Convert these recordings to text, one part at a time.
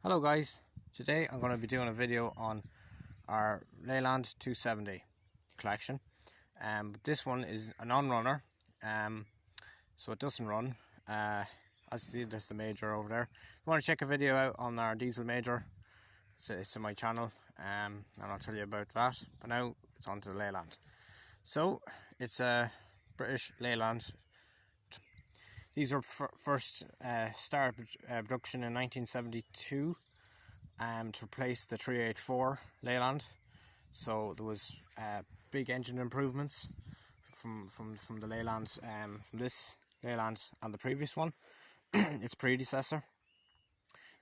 Hello guys, today I'm going to be doing a video on our Leyland 270 collection. This one is a non-runner, so it doesn't run. As you see, there's the major over there. If you want to check a video out on our diesel major, it's on my channel, and I'll tell you about that. But now it's on to the Leyland. So it's a British Leyland. These were first started production in 1972 to replace the 384 Leyland. So there was big engine improvements from the Leyland, from this Leyland and the previous one, its predecessor.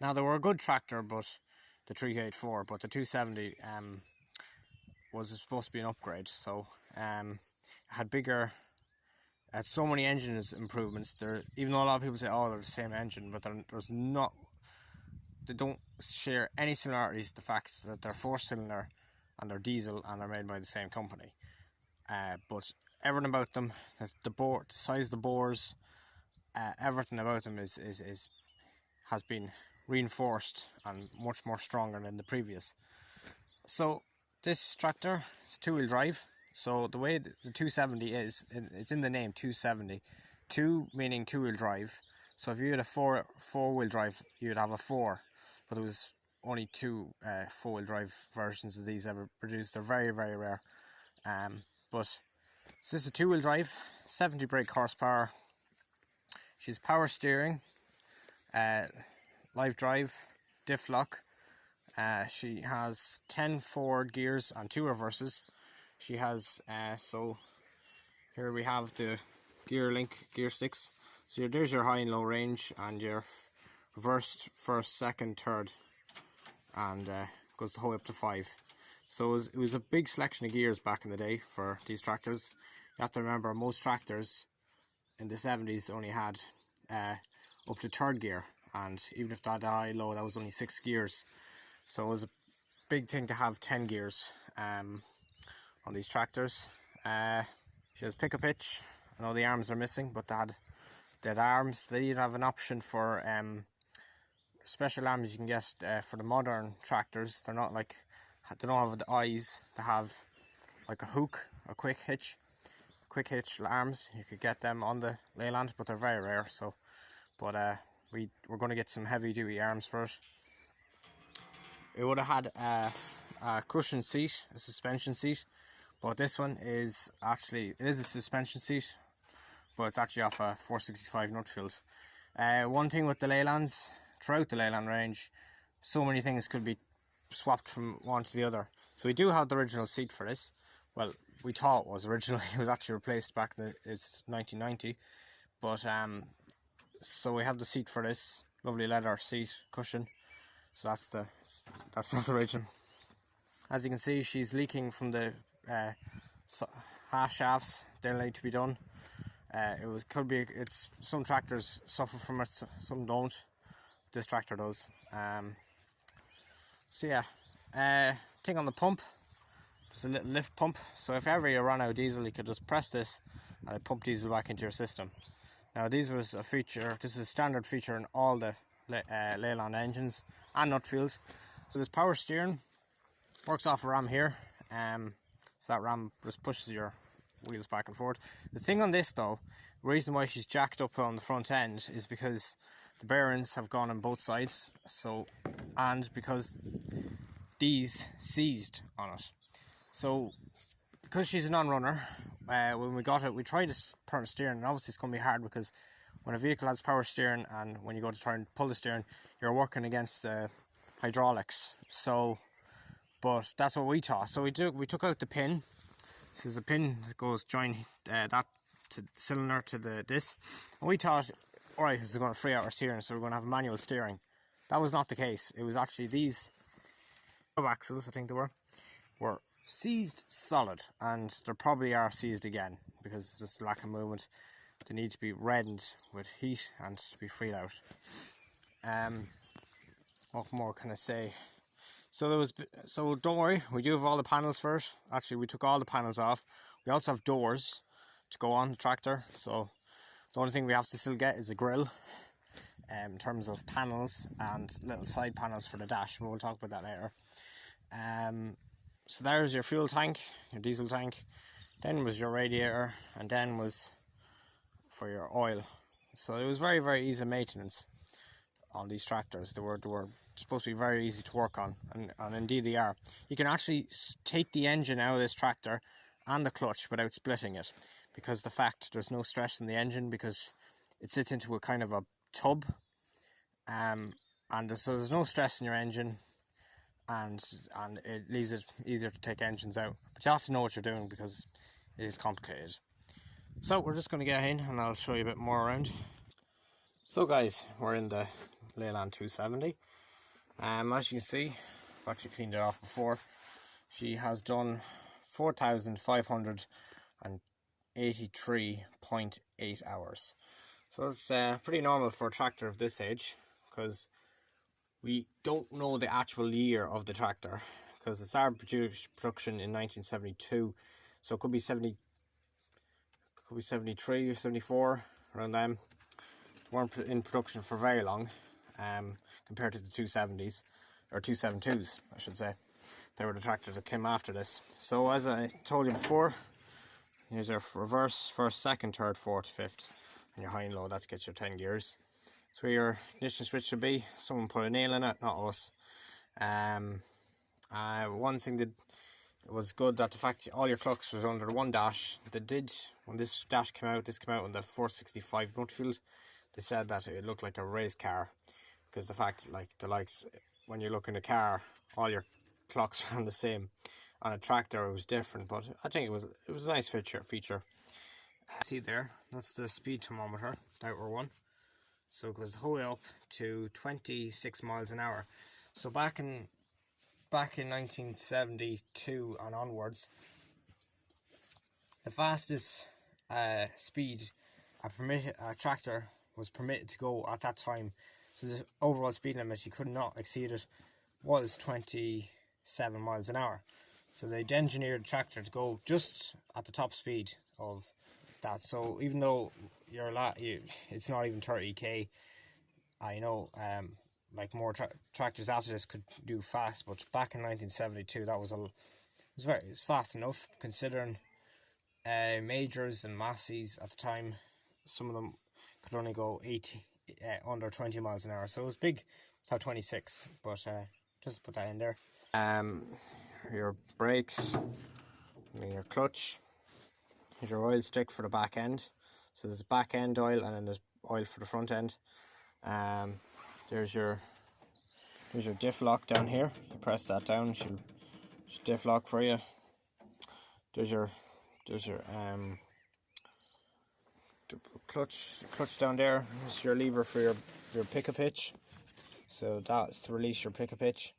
Now they were a good tractor, but the 384, but the 270 was supposed to be an upgrade. So it had bigger. Had so many engine improvements there, even though a lot of people say, oh, they're the same engine, but there's not, they don't share any similarities. The fact that they're 4-cylinder and they're diesel and they're made by the same company, but everything about them, the size of the bores, everything about them has been reinforced and much more stronger than the previous. So this tractor is 2-wheel drive. So the way the 270 is, it's in the name 270. 2 meaning 2-wheel drive. So if you had a four-wheel drive, you'd have a 4. But there was only 2 4-wheel drive versions of these ever produced. They're very, very rare. But so this is a 2-wheel drive, 70 brake horsepower. She's power steering, live drive, diff lock. She has 10 forward gears and 2 reverses. She has, so here we have the gear sticks. So there's your high and low range, and your reversed first, second, third, and goes the whole way up to 5. So it was a big selection of gears back in the day for these tractors. You have to remember, most tractors in the 70s only had up to 3rd gear, and even if that high low, that was only 6 gears. So it was a big thing to have 10 gears. On these tractors. She has pick a pitch. I know the arms are missing, but they had arms. They did have an option for special arms you can get for the modern tractors. They're not like, they don't have the eyes. They have like a hook, a quick hitch arms. You could get them on the Leyland, but they're very rare. So, but we're going to get some heavy duty arms for it. It would have had a cushion seat, a suspension seat. But this one is actually, it is a suspension seat, but it's actually off a 465 Nutfield. One thing with the Leylands, throughout the Leyland range, so many things could be swapped from one to the other. So we do have the original seat for this. Well, we thought it was originally, it was actually replaced back in it's 1990. But so we have the seat for this, lovely leather seat cushion. So that's not the original. As you can see, she's leaking from the half shafts. They'll need to be done. It's some tractors suffer from it, some don't. This tractor does. So yeah, thing on the pump, just a little lift pump. So if ever you run out of diesel, you could just press this and it pump diesel back into your system. Now this was a feature. This is a standard feature in all the Leyland engines and Nutfield. So this power steering works off a ram here. So that ram just pushes your wheels back and forth. The thing on this though, the reason why she's jacked up on the front end is because the bearings have gone on both sides. So, and because these seized on it. So because she's a non-runner, when we got it, we tried to turn the steering, and obviously it's going to be hard because when a vehicle has power steering and when you go to try and pull the steering, you're working against the hydraulics. So, but that's what we thought. So we took out the pin. This is a pin that goes join that to the cylinder to this. And we thought, alright, this is going to free out our steering, so we're going to have manual steering. That was not the case. It was actually these axles, I think they were seized solid, and they probably are seized again because it's just lack of movement. They need to be reddened with heat and to be freed out. What more can I say? So don't worry, we do have all the panels for it. Actually, we took all the panels off. We also have doors to go on the tractor. So the only thing we have to still get is a grill. in terms of panels and little side panels for the dash. We'll talk about that later. So there's your fuel tank, your diesel tank. Then was your radiator, and then was for your oil. So it was very, very easy maintenance on these tractors. They were supposed to be very easy to work on, and indeed they are. You can actually take the engine out of this tractor and the clutch without splitting it, because the fact there's no stress in the engine, because it sits into a kind of a tub, and so there's no stress in your engine, and it leaves it easier to take engines out. But you have to know what you're doing, because it is complicated. So we're just going to get in and I'll show you a bit more around. So guys, we're in the Leyland 270. As you can see, I've actually cleaned it off before. She has done 4,583.8 hours. So it's pretty normal for a tractor of this age, because we don't know the actual year of the tractor, because it started production in 1972, so it could be 73 or 74, around them. Weren't in production for very long, compared to the 270s, or 272s I should say. They were the tractor that came after this. So as I told you before, here's your reverse, first, second, third, fourth, fifth, and your high and low. That gets your 10 gears. So where your ignition switch should be, someone put a nail in it, not us. One thing that was good, that the fact all your clocks was under one dash. They did, when this dash came out, this came out on the 465 Nutfield. They said that it looked like a race car, because the fact, like the likes, when you look in a car, all your clocks are the same. On a tractor it was different, but I think it was a nice feature. See there, that's the speed thermometer, the outer one. So it goes the whole way up to 26 miles an hour. So back in 1972 and onwards, the fastest speed a tractor was permitted to go at that time, so the overall speed limit, you could not exceed it, was 27 miles an hour. So they'd engineered the tractor to go just at the top speed of that. So even though it's not even 30k, I know like more tractors after this could do fast, but back in 1972 that was fast enough, considering majors and Massey's at the time, some of them could only go under 20 miles an hour. So it was big till 26, but just put that in there. Your brakes, and your clutch. Here's your oil stick for the back end. So there's back end oil, and then there's oil for the front end. There's your diff lock down here. You press that down, she'll diff lock for you. There's your clutch down there. This is your lever for your pick-up hitch. So that's to release your pick-up hitch.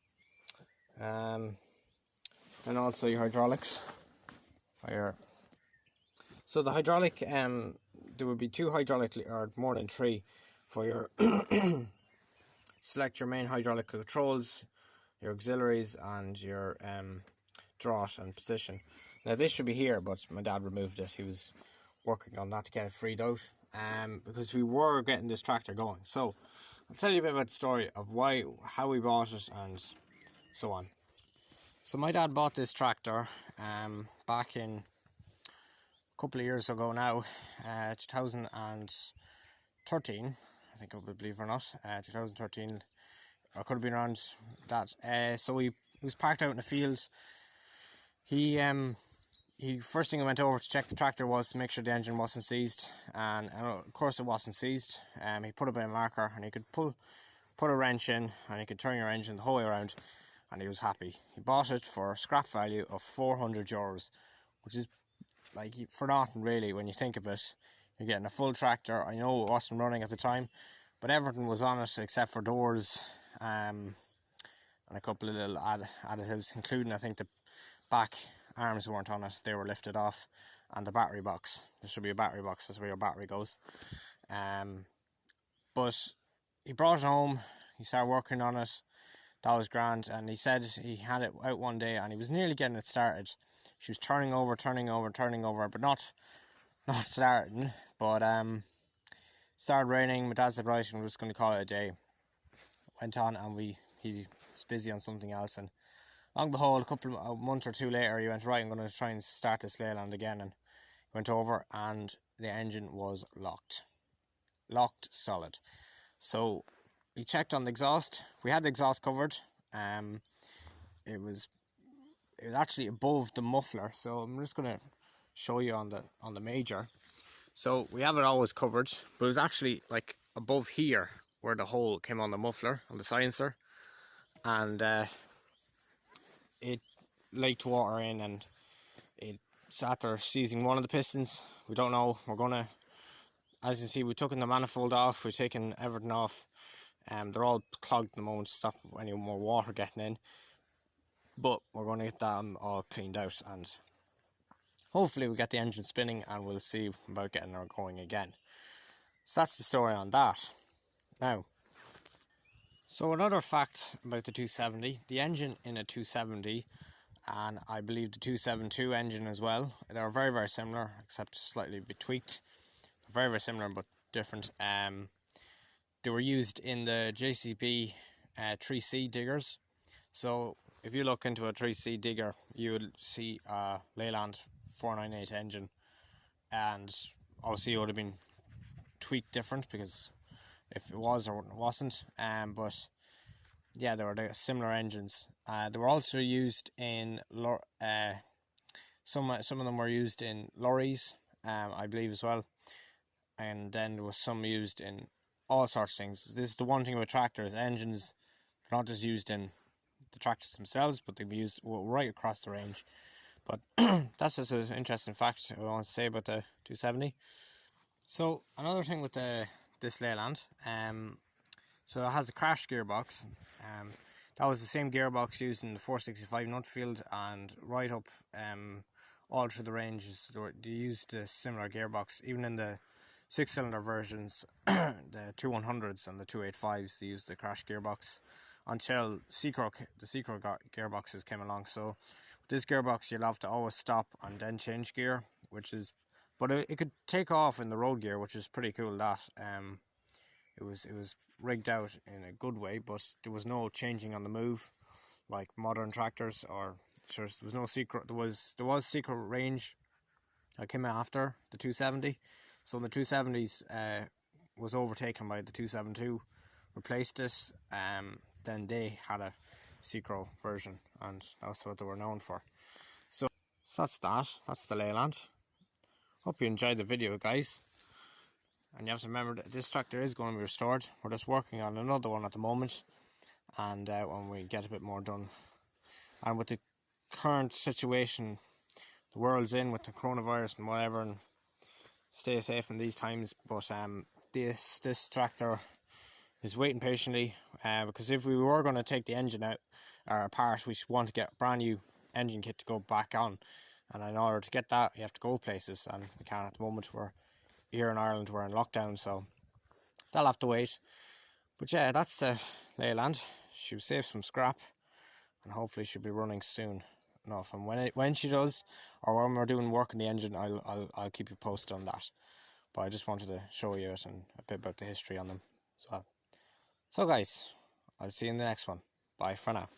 And also your hydraulics. So the hydraulic, there would be two hydraulic, or more than three, for your select your main hydraulic controls, your auxiliaries, and your draught and position. Now this should be here, but my dad removed it. He was working on that to get it freed out, because we were getting this tractor going. So I'll tell you a bit about the story of how we bought it and so on. So my dad bought this tractor back in a couple of years ago now, 2013, I think, believe it or not, 2013, or could have been around that. So he was parked out in the field. He first thing he went over to check the tractor was to make sure the engine wasn't seized, and of course it wasn't seized. He put up a marker, and he could put a wrench in, and he could turn your engine the whole way around, and he was happy. He bought it for a scrap value of €400, which is like for nothing really when you think of it. You're getting a full tractor. I know it wasn't running at the time, but everything was on it except for doors, and a couple of little additives, including, I think, the back arms weren't on it, they were lifted off, and the battery box. There should be a battery box, that's where your battery goes. But he brought it home, he started working on it, that was grand, and he said he had it out one day and he was nearly getting it started. She was turning over, but not starting. But started raining. My dad said, right, we're just going to call it a day. Went on, and he was busy on something else, and long and behold, a month or two later, he went, right, I'm going to try and start this Leyland again, and he went over, and the engine was locked solid. So we checked on the exhaust. We had the exhaust covered. It was actually above the muffler, so I'm just going to show you on the major. So we have it always covered, but it was actually like above here where the hole came on the muffler, on the silencer, and it leaked water in, and it sat there seizing one of the pistons. We don't know. We're gonna, as you see, we took the manifold off, we've taken everything off. They're all clogged at the moment to stop any more water getting in, but we're going to get them all cleaned out, and hopefully we'll get the engine spinning, and we'll see about getting her going again. So that's the story on that. Now, so another fact about the 270, the engine in a 270, and I believe the 272 engine as well, they're very, very similar, except slightly tweaked. Very, very similar, but different. They were used in the JCB 3C diggers. So if you look into a 3C digger, you would see a Leyland 498 engine, and obviously it would have been tweaked different, because if it was or it wasn't. But yeah, they were similar engines. They were also used in some of them were used in lorries, I believe, as well. And then there was some used in all sorts of things. This is the one thing with tractors. Engines are not just used in the tractors themselves, but they can be used right across the range. But that's just an interesting fact I want to say about the 270. So another thing with this Leyland, so it has the crashed gearbox. That was the same gearbox used in the 465 Nutfield, and right up all through the ranges they used a similar gearbox. Even in the 6-cylinder versions, the 2100s and the 285s, they used the crash gearbox until the Secro gearboxes came along. So with this gearbox, you'll have to always stop and then change gear, but it could take off in the road gear, which is pretty cool. That it was rigged out in a good way, but there was no changing on the move like modern tractors. Or sure, there was no Secro. There was Secro range that came after the 270. So the 270s was overtaken by the 272, replaced it. Then they had a Secro version, and that's what they were known for. So that's that. That's the Leyland. Hope you enjoyed the video, guys. And you have to remember that this tractor is going to be restored. We're just working on another one at the moment, and when we get a bit more done. And with the current situation the world's in with the coronavirus and whatever, and stay safe in these times, but this tractor is waiting patiently, because if we were going to take the engine out or apart, we want to get a brand new engine kit to go back on, and in order to get that you have to go places, and we can't at the moment. We're here in Ireland, we're in lockdown, so that'll have to wait. But yeah, that's the Leyland. She was saved some scrap, and hopefully she'll be running soon enough. And when she does, or when we're doing work on the engine, I'll keep you posted on that. But I just wanted to show you it and a bit about the history on them. So guys, I'll see you in the next one. Bye for now.